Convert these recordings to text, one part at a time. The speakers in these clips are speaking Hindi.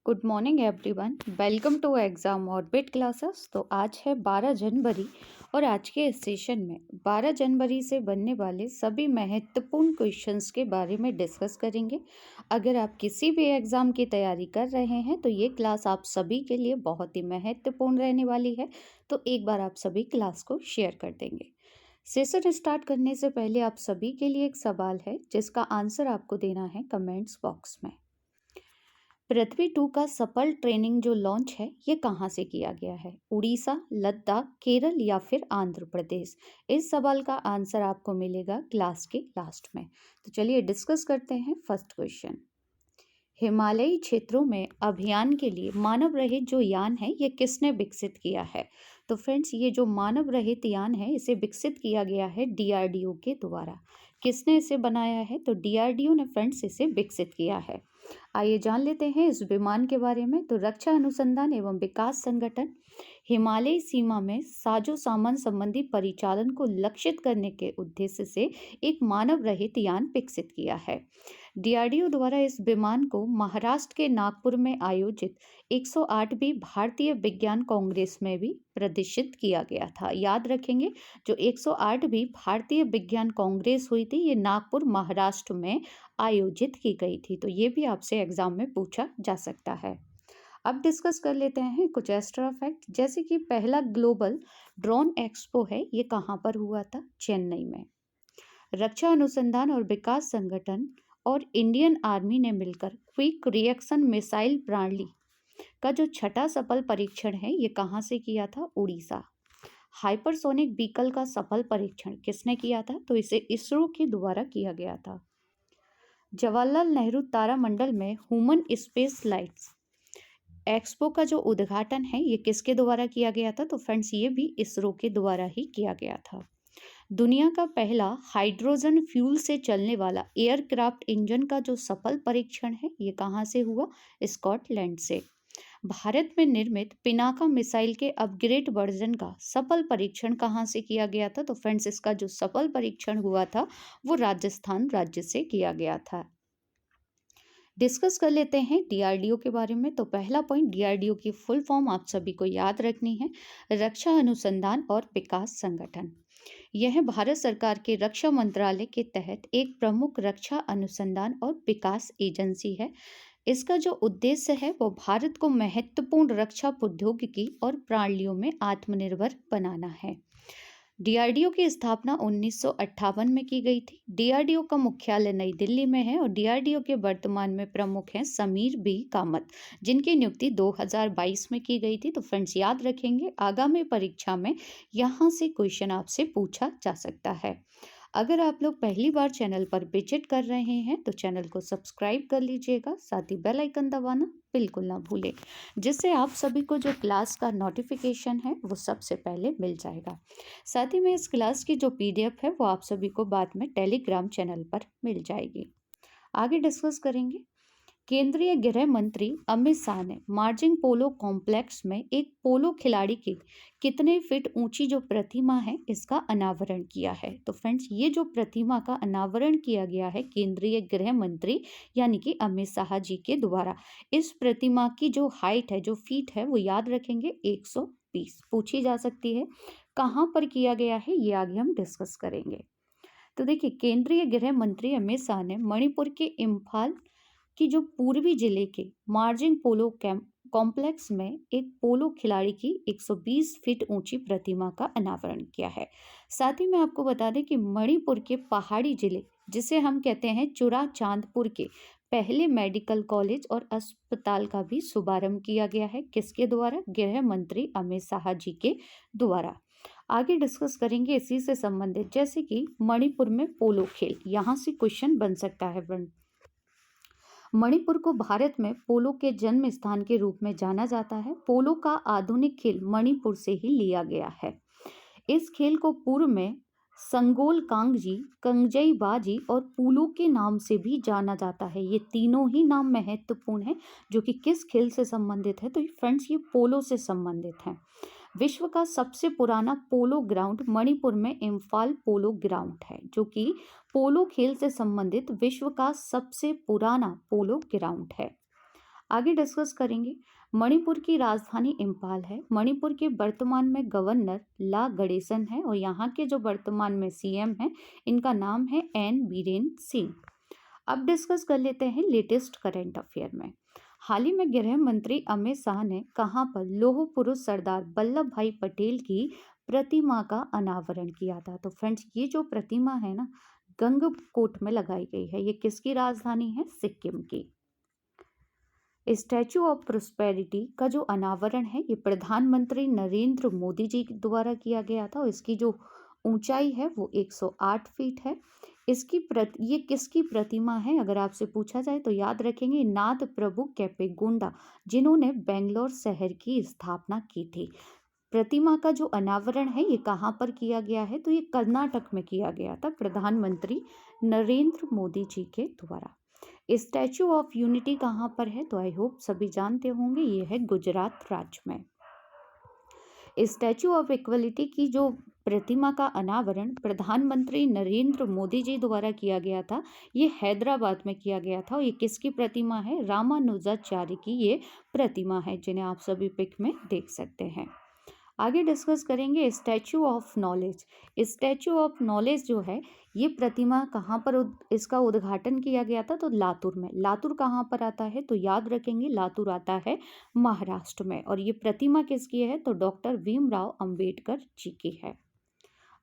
Good morning everyone. Welcome to Exam Orbit classes. तो आज है 12 जनवरी और आज के इस सेशन में 12 जनवरी से बनने वाले सभी महत्वपूर्ण क्वेश्चंस के बारे में डिस्कस करेंगे। अगर आप किसी भी एग्ज़ाम की तैयारी कर रहे हैं तो ये क्लास आप सभी के लिए बहुत ही महत्वपूर्ण रहने वाली है। तो एक बार आप सभी क्लास को शेयर कर देंगे। सेशन स्टार्ट करने से पहले आप सभी के लिए एक सवाल है जिसका आंसर आपको देना है कमेंट्स बॉक्स में। पृथ्वी 2 का सफल ट्रेनिंग जो लॉन्च है ये कहाँ से किया गया है? उड़ीसा, लद्दाख, केरल या फिर आंध्र प्रदेश? इस सवाल का आंसर आपको मिलेगा क्लास के लास्ट में। तो चलिए डिस्कस करते हैं फर्स्ट क्वेश्चन। हिमालयी क्षेत्रों में अभियान के लिए मानव रहित जो यान है ये किसने विकसित किया है? तो फ्रेंड्स ये जो मानव रहित यान है इसे विकसित किया गया है डीआरडीओ के द्वारा। किसने इसे बनाया है? तो डीआरडीओ ने फ्रेंड्स इसे विकसित किया है। आइए जान लेते हैं इस विमान के बारे में। तो रक्षा अनुसंधान एवं विकास संगठन हिमालयी सीमा में साजो सामान संबंधी परिचालन को लक्षित करने के उद्देश्य से एक मानव रहित यान विकसित किया है। डीआरडीओ द्वारा इस विमान को महाराष्ट्र के नागपुर में आयोजित 108वीं भारतीय विज्ञान कांग्रेस में भी प्रदर्शित किया गया था। याद रखेंगे जो 108वीं भारतीय विज्ञान कांग्रेस हुई थी ये नागपुर महाराष्ट्र में आयोजित की गई थी। तो ये भी आपसे एग्जाम में पूछा जा सकता है। अब डिस्कस कर लेते हैं कुछ एक्स्ट्रा फैक्ट, जैसे कि पहला ग्लोबल ड्रोन एक्सपो है ये कहाँ पर हुआ था? चेन्नई में। रक्षा अनुसंधान और विकास संगठन और इंडियन आर्मी ने मिलकर क्विक रिएक्शन मिसाइल प्रणाली का जो छठा सफल परीक्षण है ये कहाँ से किया था? उड़ीसा। हाइपरसोनिक व्हीकल का सफल परीक्षण किसने किया था? तो इसे इसरो के द्वारा किया गया था। जवाहरलाल नेहरू तारामंडल में ह्यूमन स्पेस लाइट्स एक्सपो का जो उद्घाटन है ये किसके द्वारा किया गया था? तो फ्रेंड्स ये भी इसरो के द्वारा ही किया गया था। दुनिया का पहला हाइड्रोजन फ्यूल से चलने वाला एयरक्राफ्ट इंजन का जो सफल परीक्षण है ये कहाँ से हुआ? स्कॉटलैंड से। भारत में निर्मित पिनाका मिसाइल के अपग्रेड वर्जन का सफल परीक्षण कहाँ से किया गया था? तो फ्रेंड्स इसका जो सफल परीक्षण हुआ था वो राजस्थान राज्य से किया गया था। डिस्कस कर लेते हैं डीआरडीओ के बारे में। तो पहला पॉइंट, डीआरडीओ की फुल फॉर्म आप सभी को याद रखनी है, रक्षा अनुसंधान और विकास संगठन। यह भारत सरकार के रक्षा मंत्रालय के तहत एक प्रमुख रक्षा अनुसंधान और विकास एजेंसी है। इसका जो उद्देश्य है वो भारत को महत्वपूर्ण रक्षा प्रौद्योगिकी और प्रणालियों में आत्मनिर्भर बनाना है। डीआरडीओ की स्थापना 1958 में की गई थी। डीआरडीओ का मुख्यालय नई दिल्ली में है और डीआरडीओ के वर्तमान में प्रमुख हैं समीर बी कामत, जिनकी नियुक्ति 2022 में की गई थी। तो फ्रेंड्स याद रखेंगे आगामी परीक्षा में यहाँ से क्वेश्चन आपसे पूछा जा सकता है। अगर आप लोग पहली बार चैनल पर विजिट कर रहे हैं तो चैनल को सब्सक्राइब कर लीजिएगा, साथ ही बेल आइकन दबाना बिल्कुल ना भूलें, जिससे आप सभी को जो क्लास का नोटिफिकेशन है वो सबसे पहले मिल जाएगा। साथ ही में इस क्लास की जो पीडीएफ है वो आप सभी को बाद में टेलीग्राम चैनल पर मिल जाएगी। आगे डिस्कस करेंगे। केंद्रीय गृह मंत्री अमित शाह ने मार्जिन पोलो कॉम्प्लेक्स में एक पोलो खिलाड़ी की कितने फीट ऊंची जो प्रतिमा है इसका अनावरण किया है? तो फ्रेंड्स ये जो प्रतिमा का अनावरण किया गया है केंद्रीय गृह मंत्री यानी कि अमित शाह जी के द्वारा। इस प्रतिमा की जो हाइट है, जो फीट है, वो याद रखेंगे 120 पूछी जा सकती है। कहाँ पर किया गया है ये आगे हम डिस्कस करेंगे। तो देखिए केंद्रीय गृह मंत्री अमित शाह ने मणिपुर के इम्फाल कि जो पूर्वी जिले के मार्जिन पोलो कैंप कॉम्प्लेक्स में एक पोलो खिलाड़ी की 120 फीट ऊंची प्रतिमा का अनावरण किया है। साथ ही मैं आपको बता दें कि मणिपुर के पहाड़ी जिले जिसे हम कहते हैं चुरा चांदपुर के पहले मेडिकल कॉलेज और अस्पताल का भी शुभारंभ किया गया है। किसके द्वारा? गृह मंत्री अमित शाह जी के द्वारा। आगे डिस्कस करेंगे इसी से संबंधित, जैसे कि मणिपुर में पोलो खेल, यहाँ से क्वेश्चन बन सकता है। मणिपुर को भारत में पोलो के जन्म स्थान के रूप में जाना जाता है। पोलो का आधुनिक खेल मणिपुर से ही लिया गया है। इस खेल को पूर्व में संगोल कांगजी, कंगजई बाजी और पुलू के नाम से भी जाना जाता है। ये तीनों ही नाम महत्वपूर्ण हैं जो कि किस खेल से संबंधित है? तो फ्रेंड्स ये पोलो से संबंधित हैं। विश्व का सबसे पुराना पोलो ग्राउंड मणिपुर में इम्फाल पोलो ग्राउंड है, जो कि पोलो खेल से संबंधित विश्व का सबसे पुराना पोलो ग्राउंड है। आगे डिस्कस करेंगे। मणिपुर की राजधानी इम्फाल है। मणिपुर के वर्तमान में गवर्नर ला गणेसन है और यहाँ के जो वर्तमान में सीएम हैं इनका नाम है एन बीरेन सिंह। अब डिस्कस कर लेते हैं लेटेस्ट करंट अफेयर में। हाल ही में गृह मंत्री अमित शाह ने कहां पर लौह पुरुष सरदार वल्लभ भाई पटेल की प्रतिमा का अनावरण किया था? तो फ्रेंड्स, ये जो प्रतिमा है ना, गंगकोट में लगाई गई है। ये किसकी राजधानी है? सिक्किम की। स्टैचू ऑफ प्रोस्पेरिटी का जो अनावरण है ये प्रधानमंत्री नरेंद्र मोदी जी द्वारा किया गया था और इसकी जो ऊंचाई है वो 108 फीट है। ये किसकी प्रतिमा है अगर आपसे पूछा जाए तो याद रखेंगे नाथ प्रभु कैपेगौड़ा, जिन्होंने बेंगलोर शहर की स्थापना की थी। प्रतिमा का जो अनावरण है ये कहाँ पर किया गया है? तो ये कर्नाटक में किया गया था प्रधानमंत्री नरेंद्र मोदी जी के द्वारा। स्टैचू ऑफ यूनिटी कहाँ पर है? तो आई होप सभी जानते होंगे, ये है गुजरात राज्य में। स्टैचू ऑफ इक्वलिटी की जो प्रतिमा का अनावरण प्रधानमंत्री नरेंद्र मोदी जी द्वारा किया गया था, ये हैदराबाद में किया गया था और ये किसकी प्रतिमा है? रामानुजाचार्य की ये प्रतिमा है, जिन्हें आप सभी पिक में देख सकते हैं। आगे डिस्कस करेंगे statue of knowledge. Statue of knowledge जो है ये प्रतिमा कहाँ पर इसका उद्घाटन किया गया था? तो लातूर में। लातूर कहाँ पर आता है? तो याद रखेंगे लातूर आता है महाराष्ट्र में। और ये प्रतिमा किसकी है? तो डॉक्टर भीमराव अंबेडकर जी की है।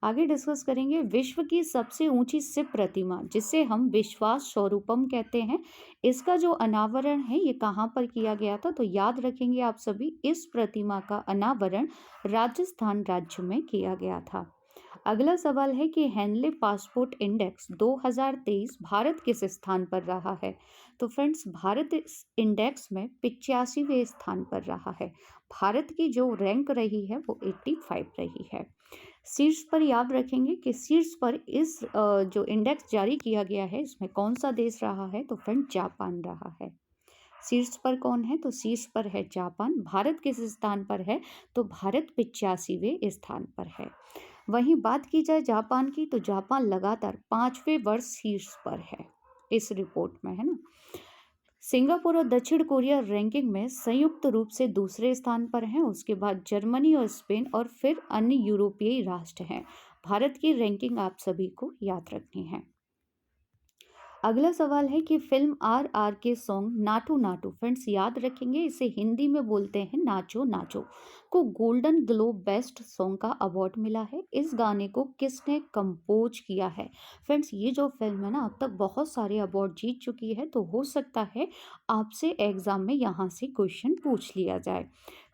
आगे डिस्कस करेंगे विश्व की सबसे ऊंची शिव प्रतिमा, जिसे हम विश्वास स्वरूपम कहते हैं, इसका जो अनावरण है ये कहाँ पर किया गया था? तो याद रखेंगे आप सभी, इस प्रतिमा का अनावरण राजस्थान राज्य में किया गया था। अगला सवाल है कि हेनले पासपोर्ट इंडेक्स 2023 भारत किस स्थान पर रहा है? तो फ्रेंड्स, भारत इस इंडेक्स में 85वें स्थान पर रहा है। भारत की जो रैंक रही है वो 85 रही है। शीर्ष पर याद रखेंगे कि शीर्ष पर इस जो इंडेक्स जारी किया गया है इसमें कौन सा देश रहा है? तो फ्रेंड, जापान रहा है। शीर्ष पर कौन है? तो शीर्ष पर है जापान। भारत किस स्थान पर है? तो भारत 85वें स्थान पर है। वहीं बात की जाए जापान की, तो जापान लगातार 5वें वर्ष शीर्ष पर है इस रिपोर्ट में, है ना। सिंगापुर और दक्षिण कोरिया रैंकिंग में संयुक्त रूप से दूसरे स्थान पर हैं। उसके बाद जर्मनी और स्पेन और फिर अन्य यूरोपीय राष्ट्र हैं। भारत की रैंकिंग आप सभी को याद रखनी है। अगला सवाल है कि फिल्म RR के सॉन्ग नाटू नाटू, फ्रेंड्स याद रखेंगे इसे हिंदी में बोलते हैं नाचो नाचो, को गोल्डन ग्लोब बेस्ट सॉन्ग का अवार्ड मिला है। इस गाने को किसने कंपोज किया है? फ्रेंड्स, ये जो फिल्म है ना अब तक बहुत सारे अवार्ड जीत चुकी है, तो हो सकता है आपसे एग्जाम में यहाँ से क्वेश्चन पूछ लिया जाए।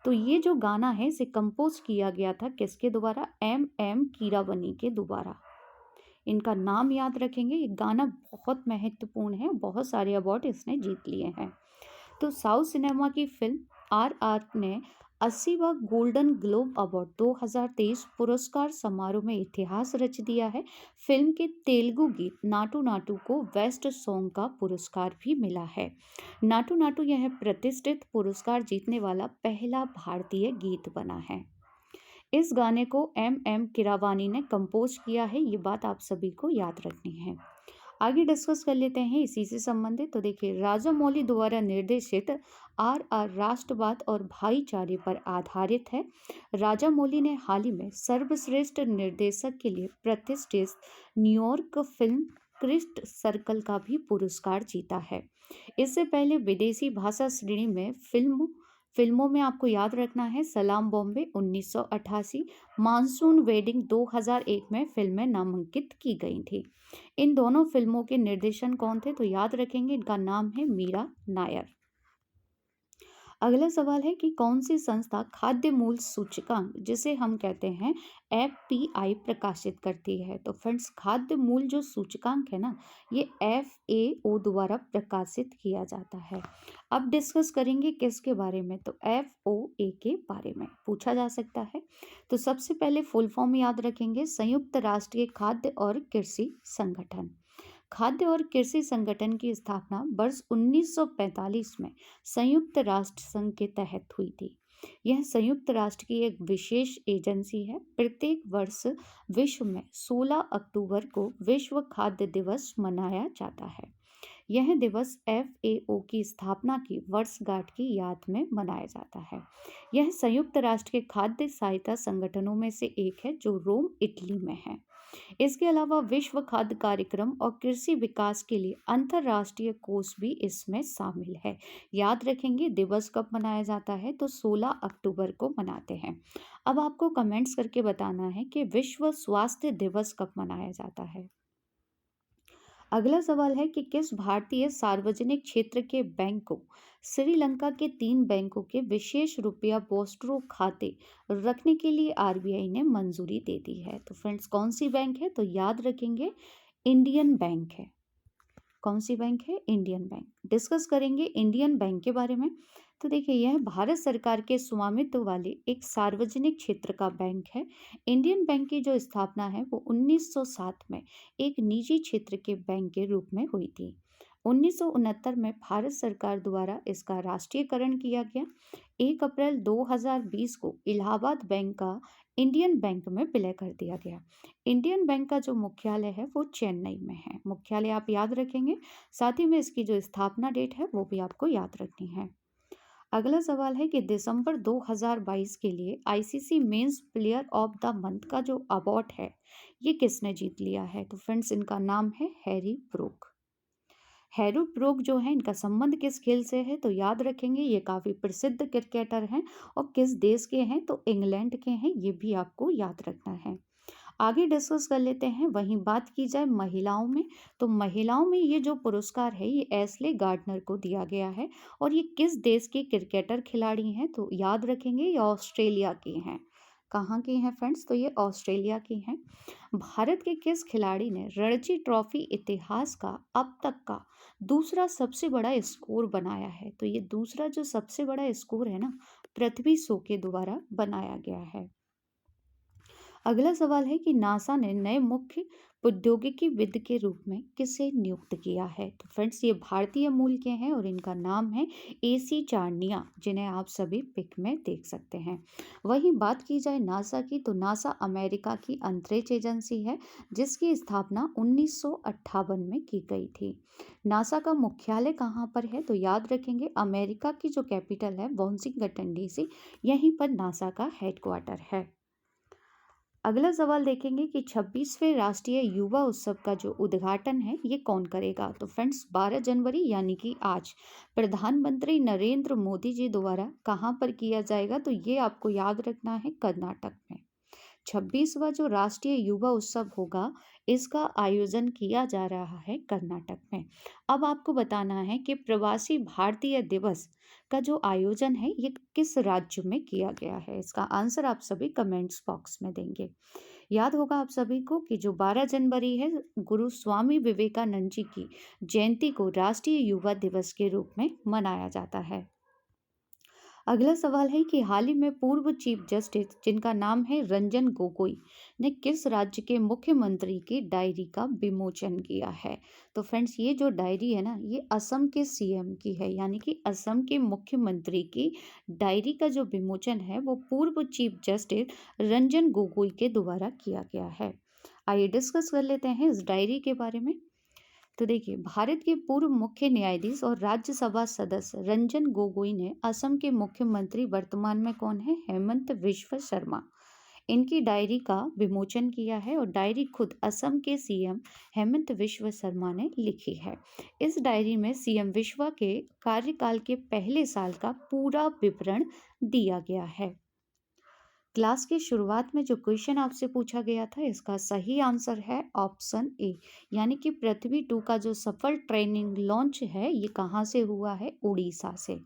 तो ये जो गाना है इसे कंपोज किया गया था किसके द्वारा? M कीरावनी के द्वारा। इनका नाम याद रखेंगे। ये गाना बहुत महत्वपूर्ण है, बहुत सारे अवार्ड इसने जीत लिए हैं। तो साउथ सिनेमा की फिल्म RR ने 80वां गोल्डन ग्लोब अवार्ड 2023 पुरस्कार समारोह में इतिहास रच दिया है। फिल्म के तेलुगु गीत नाटू नाटू को बेस्ट सॉन्ग का पुरस्कार भी मिला है। नाटू नाटू यह प्रतिष्ठित पुरस्कार जीतने वाला पहला भारतीय गीत बना है। इस गाने को M कीरावानी ने कंपोज किया है, ये बात आप सभी को याद रखनी है। आगे डिस्कस कर लेते हैं इसी से संबंधित। तो देखिए, राजामौली द्वारा निर्देशित RR राष्ट्रवाद और भाईचारे पर आधारित है। राजामौली ने हाल ही में सर्वश्रेष्ठ निर्देशक के लिए प्रतिष्ठित न्यूयॉर्क फिल्म क्रिटिक्स सर्कल का भी पुरस्कार जीता है। इससे पहले विदेशी भाषा श्रेणी में फिल्मों में आपको याद रखना है सलाम बॉम्बे 1988, मानसून वेडिंग 2001 में फिल्में नामांकित की गई थी। इन दोनों फिल्मों के निर्देशन कौन थे? तो याद रखेंगे इनका नाम है मीरा नायर। अगला सवाल है कि कौन सी संस्था खाद्य मूल्य सूचकांक, जिसे हम कहते हैं FPI, प्रकाशित करती है? तो फ्रेंड्स, खाद्य मूल्य जो सूचकांक है ना, ये FAO द्वारा प्रकाशित किया जाता है। अब डिस्कस करेंगे किसके बारे में? तो FOA के बारे में पूछा जा सकता है। तो सबसे पहले फुल फॉर्म याद रखेंगे, संयुक्त राष्ट्रीय खाद्य और कृषि संगठन। खाद्य और कृषि संगठन की स्थापना वर्ष 1945 में संयुक्त राष्ट्र संघ के तहत हुई थी। यह संयुक्त राष्ट्र की एक विशेष एजेंसी है। प्रत्येक वर्ष विश्व में 16 अक्टूबर को विश्व खाद्य दिवस मनाया जाता है। यह दिवस FAO की स्थापना की वर्षगांठ की याद में मनाया जाता है। यह संयुक्त राष्ट्र के खाद्य सहायता संगठनों में से एक है जो रोम, इटली में है। इसके अलावा विश्व खाद्य कार्यक्रम और कृषि विकास के लिए अंतर्राष्ट्रीय कोष भी इसमें शामिल है। याद रखेंगे दिवस कब मनाया जाता है, तो 16 अक्टूबर को मनाते हैं। अब आपको कमेंट्स करके बताना है कि विश्व स्वास्थ्य दिवस कब मनाया जाता है। अगला सवाल है कि किस भारतीय सार्वजनिक क्षेत्र के बैंक को श्रीलंका के 3 बैंकों के विशेष रुपया पोस्टरो खाते रखने के लिए RBI ने मंजूरी दे दी है। तो फ्रेंड्स, कौन सी बैंक है, तो याद रखेंगे इंडियन बैंक है। कौन सी बैंक है, इंडियन बैंक। डिस्कस करेंगे इंडियन बैंक के बारे में। तो देखिए, यह भारत सरकार के स्वामित्व वाले एक सार्वजनिक क्षेत्र का बैंक है। इंडियन बैंक की जो स्थापना है वो 1907 में एक निजी क्षेत्र के बैंक के रूप में हुई थी। 1969 में भारत सरकार द्वारा इसका राष्ट्रीयकरण किया गया। 1 अप्रैल 2020 को इलाहाबाद बैंक का इंडियन बैंक में विलय कर दिया गया। इंडियन बैंक का जो मुख्यालय है वो चेन्नई में है। मुख्यालय आप याद रखेंगे, साथ ही में इसकी जो स्थापना डेट है वो भी आपको याद रखनी है। अगला सवाल है कि दिसंबर 2022 के लिए ICC men's player of the month का जो अवार्ड है ये किसने जीत लिया है, तो फ्रेंड्स इनका नाम है हैरी ब्रूक। हैरी ब्रूक जो है, इनका संबंध किस खेल से है, तो याद रखेंगे ये काफ़ी प्रसिद्ध क्रिकेटर हैं और किस देश के हैं, तो इंग्लैंड के हैं। ये भी आपको याद रखना है। आगे डिस्कस कर लेते हैं। वहीं बात की जाए महिलाओं में, तो महिलाओं में ये जो पुरस्कार है ये एस्ले गार्डनर को दिया गया है। और ये किस देश के क्रिकेटर खिलाड़ी हैं, तो याद रखेंगे ये ऑस्ट्रेलिया की हैं। कहाँ की हैं फ्रेंड्स, तो ये ऑस्ट्रेलिया की हैं। भारत के किस खिलाड़ी ने रणजी ट्रॉफी इतिहास का अब तक का दूसरा सबसे बड़ा स्कोर बनाया है, तो ये दूसरा जो सबसे बड़ा स्कोर है ना, पृथ्वी शॉ के द्वारा बनाया गया है। अगला सवाल है कि नासा ने नए मुख्य प्रौद्योगिकीविद के रूप में किसे नियुक्त किया है, तो फ्रेंड्स ये भारतीय मूल के हैं और इनका नाम है AC चार्निया, जिन्हें आप सभी पिक में देख सकते हैं। वहीं बात की जाए नासा की, तो नासा अमेरिका की अंतरिक्ष एजेंसी है जिसकी स्थापना 1958 में की गई थी। नासा का मुख्यालय कहाँ पर है, तो याद रखेंगे अमेरिका की जो कैपिटल है वाशिंगटन DC, यहीं पर नासा का हेडक्वार्टर है। अगला सवाल देखेंगे कि 26वें राष्ट्रीय युवा उत्सव का जो उद्घाटन है ये कौन करेगा, तो फ्रेंड्स 12 जनवरी यानी कि आज प्रधानमंत्री नरेंद्र मोदी जी द्वारा कहाँ पर किया जाएगा, तो ये आपको याद रखना है, कर्नाटक में। 26वां जो राष्ट्रीय युवा उत्सव होगा इसका आयोजन किया जा रहा है कर्नाटक में। अब आपको बताना है कि प्रवासी भारतीय दिवस का जो आयोजन है ये किस राज्य में किया गया है। इसका आंसर आप सभी कमेंट्स बॉक्स में देंगे। याद होगा आप सभी को कि जो 12 जनवरी है, गुरु स्वामी विवेकानंद जी की जयंती को राष्ट्रीय युवा दिवस के रूप में मनाया जाता है। अगला सवाल है कि हाल ही में पूर्व चीफ जस्टिस जिनका नाम है रंजन गोगोई ने किस राज्य के मुख्यमंत्री की डायरी का विमोचन किया है, तो फ्रेंड्स ये जो डायरी है ना ये असम के CM की है, यानी कि असम के मुख्यमंत्री की डायरी का जो विमोचन है वो पूर्व चीफ जस्टिस रंजन गोगोई के द्वारा किया गया है। आइए डिस्कस कर लेते हैं इस डायरी के बारे में। तो देखिए, भारत के पूर्व मुख्य न्यायाधीश और राज्यसभा सदस्य रंजन गोगोई ने असम के मुख्यमंत्री वर्तमान में कौन है, हेमंत विश्व शर्मा, इनकी डायरी का विमोचन किया है और डायरी खुद असम के CM हेमंत विश्व शर्मा ने लिखी है। इस डायरी में CM विश्व के कार्यकाल के पहले साल का पूरा विवरण दिया गया है। क्लास की शुरुआत में जो क्वेश्चन आपसे पूछा गया था इसका सही आंसर है ऑप्शन A, यानी कि पृथ्वी 2 का जो सफल ट्रेनिंग लॉन्च है ये कहाँ से हुआ है, उड़ीसा से।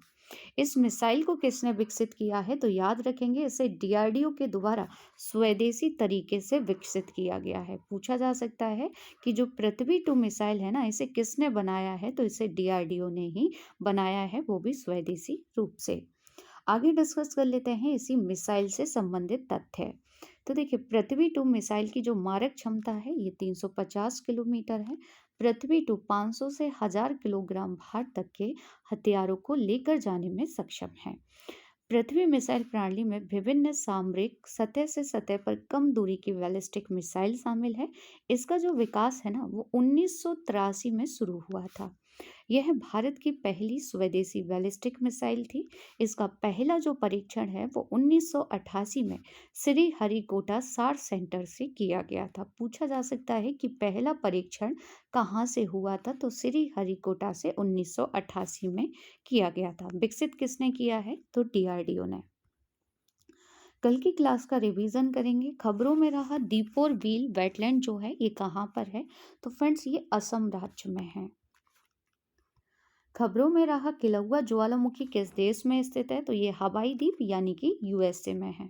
इस मिसाइल को किसने विकसित किया है, तो याद रखेंगे इसे DRDO के द्वारा स्वदेशी तरीके से विकसित किया गया है। पूछा जा सकता है कि जो पृथ्वी 2 मिसाइल है ना इसे किसने बनाया है, तो इसे DRDO ने ही बनाया है, वो भी स्वदेशी रूप से। आगे डिस्कस कर लेते हैं इसी मिसाइल से संबंधित तथ्य। तो देखिए, पृथ्वी 2 मिसाइल की जो मारक क्षमता है ये 350 किलोमीटर है। पृथ्वी 2 500 से 1000 किलोग्राम भार तक के हथियारों को लेकर जाने में सक्षम है। पृथ्वी मिसाइल प्रणाली में विभिन्न सामरिक सतह से सतह पर कम दूरी की बैलिस्टिक मिसाइल शामिल है। इसका जो विकास है ना वो 1983 में शुरू हुआ था। यह भारत की पहली स्वदेशी बैलिस्टिक मिसाइल थी। इसका पहला जो परीक्षण है वो 1988 में श्रीहरिकोटा सार सेंटर से किया गया था। पूछा जा सकता है कि पहला परीक्षण कहाँ से हुआ था, तो श्रीहरिकोटा से 1988 में किया गया था। विकसित किसने किया है, तो डीआरडीओ ने। कल की क्लास का रिवीजन करेंगे। खबरों में रहा दीपोर बील वेटलैंड जो है ये कहाँ पर है, तो फ्रेंड्स ये असम राज्य में है। खबरों में रहा किलौआ ज्वालामुखी किस देश में स्थित है, तो ये हवाई द्वीप यानी कि यूएसए में है।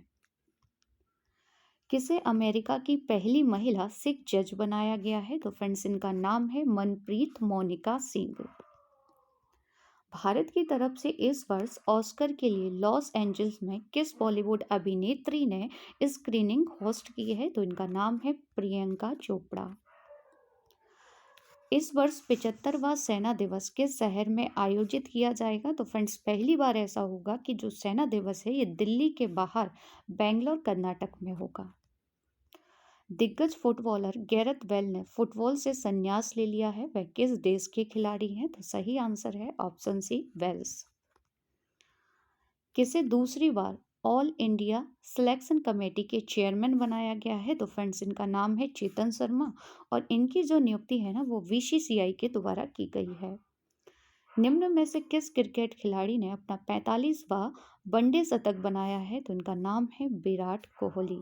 किसे अमेरिका की पहली महिला सिख जज बनाया गया है, तो फ्रेंड्स इनका नाम है मनप्रीत मोनिका सिंह। भारत की तरफ से इस वर्ष ऑस्कर के लिए लॉस एंजल्स में किस बॉलीवुड अभिनेत्री ने स्क्रीनिंग होस्ट की है, तो इनका नाम है प्रियंका चोपड़ा। इस वर्ष 75वां सेना दिवस किस शहर में आयोजित किया जाएगा, तो फ्रेंड्स पहली बार ऐसा होगा कि जो सेना दिवस है ये दिल्ली के बाहर बेंगलोर कर्नाटक में होगा। दिग्गज फुटबॉलर गैरेथ बेल ने फुटबॉल से संन्यास ले लिया है, वह किस देश के खिलाड़ी हैं, तो सही आंसर है ऑप्शन सी वेल्स। किसे दूसरी बार ऑल इंडिया सिलेक्शन कमेटी के चेयरमैन बनाया गया है, तो फ्रेंड्स इनका नाम है चेतन शर्मा और इनकी जो नियुक्ति है ना वो बीसीसीआई के द्वारा की गई है। निम्न में से किस क्रिकेट खिलाड़ी ने अपना 45वां वनडे शतक बनाया है, तो इनका नाम है विराट कोहली।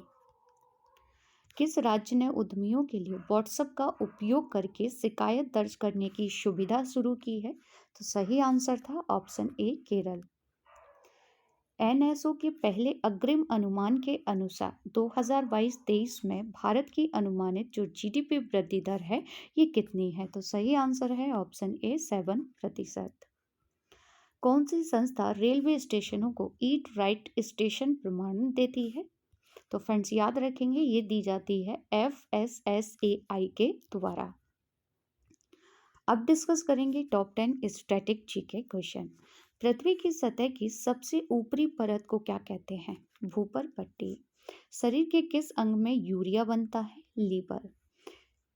किस राज्य ने उद्यमियों के लिए व्हाट्सएप का उपयोग करके शिकायत दर्ज करने की सुविधा शुरू की है, तो सही आंसर था ऑप्शन ए केरल। एनएसओ के पहले अग्रिम अनुमान के अनुसार 2022-23 में भारत की अनुमानित जो जीडीपी वृद्धि दर है ये कितनी है, तो सही आंसर है ऑप्शन ए 7%। कौन सी संस्था रेलवे स्टेशनों को ईट राइट स्टेशन प्रमाणन देती है, तो फ्रेंड्स याद रखेंगे ये दी जाती है FSSAI के द्वारा। अब डिस्कस करेंगे टॉप 10 स्टैटिक जीके क्वेश्चन। पृथ्वी की सतह की सबसे ऊपरी परत को क्या कहते हैं, भूपर पट्टी। शरीर के किस अंग में यूरिया बनता है, लीवर।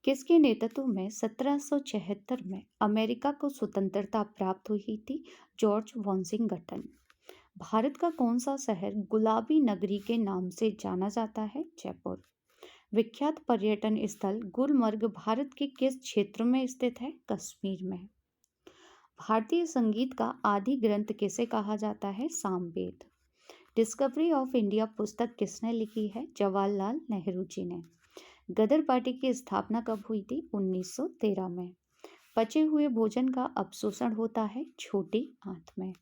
किसके नेतृत्व में 1776 में अमेरिका को स्वतंत्रता प्राप्त हुई थी, जॉर्ज वॉशिंगटन। भारत का कौन सा शहर गुलाबी नगरी के नाम से जाना जाता है, जयपुर। विख्यात पर्यटन स्थल गुलमर्ग भारत के किस क्षेत्र में स्थित है, कश्मीर में। भारतीय संगीत का आदि ग्रंथ किसे कहा जाता है, सामवेद। डिस्कवरी ऑफ इंडिया पुस्तक किसने लिखी है, जवाहरलाल नेहरू जी ने। गदर पार्टी की स्थापना कब हुई थी, 1913 में। पचे हुए भोजन का अपशोषण होता है छोटी आंत में।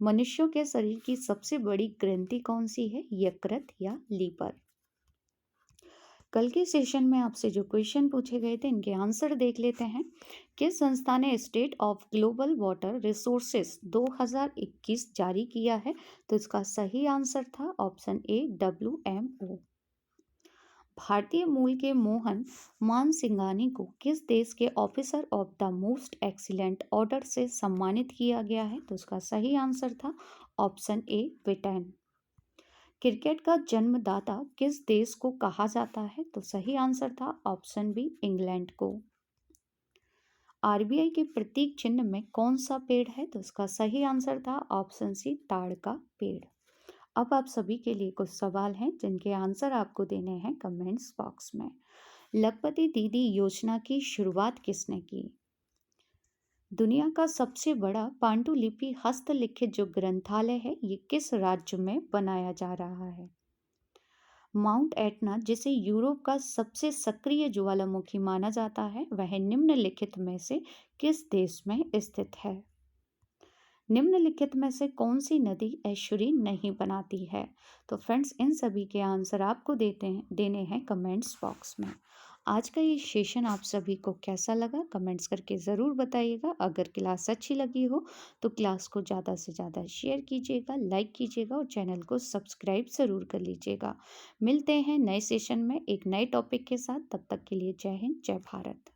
मनुष्यों के शरीर की सबसे बड़ी ग्रंथि कौन सी है, यकृत या लीवर। कल के सेशन में आपसे जो क्वेश्चन पूछे गए थे इनके आंसर देख लेते हैं। किस संस्था ने state of global water resources 2021 जारी किया है, तो इसका सही आंसर था ऑप्शन ए WMO। भारतीय मूल के मोहन मानसिंघानी को किस देश के officer of the most excellent order से सम्मानित किया गया है, तो इसका सही आंसर था ऑप्शन ए ब्रिटेन। क्रिकेट का जन्मदाता किस देश को कहा जाता है, तो सही आंसर था ऑप्शन बी इंग्लैंड को। आरबीआई के प्रतीक चिन्ह में कौन सा पेड़ है, तो इसका सही आंसर था ऑप्शन सी ताड़ का पेड़। अब आप सभी के लिए कुछ सवाल हैं जिनके आंसर आपको देने हैं कमेंट्स बॉक्स में। लखपति दीदी योजना की शुरुआत किसने की। दुनिया का सबसे बड़ा पांडुलिपि हस्तलिखित जो ग्रंथालय है ये किस राज्य में बनाया जा रहा है। माउंट एटना जिसे यूरोप का सबसे सक्रिय ज्वालामुखी माना जाता है वह निम्नलिखित में से किस देश में स्थित है। निम्नलिखित में से कौन सी नदी एस्चुरी नहीं बनाती है, तो फ्रेंड्स इन सभी के आंसर आपको देने हैं कमेंट्स बॉक्स में। आज का ये सेशन आप सभी को कैसा लगा कमेंट्स करके ज़रूर बताइएगा। अगर क्लास अच्छी लगी हो तो क्लास को ज़्यादा से ज़्यादा शेयर कीजिएगा, लाइक कीजिएगा और चैनल को सब्सक्राइब ज़रूर कर लीजिएगा। मिलते हैं नए सेशन में एक नए टॉपिक के साथ, तब तक के लिए जय हिंद जय भारत।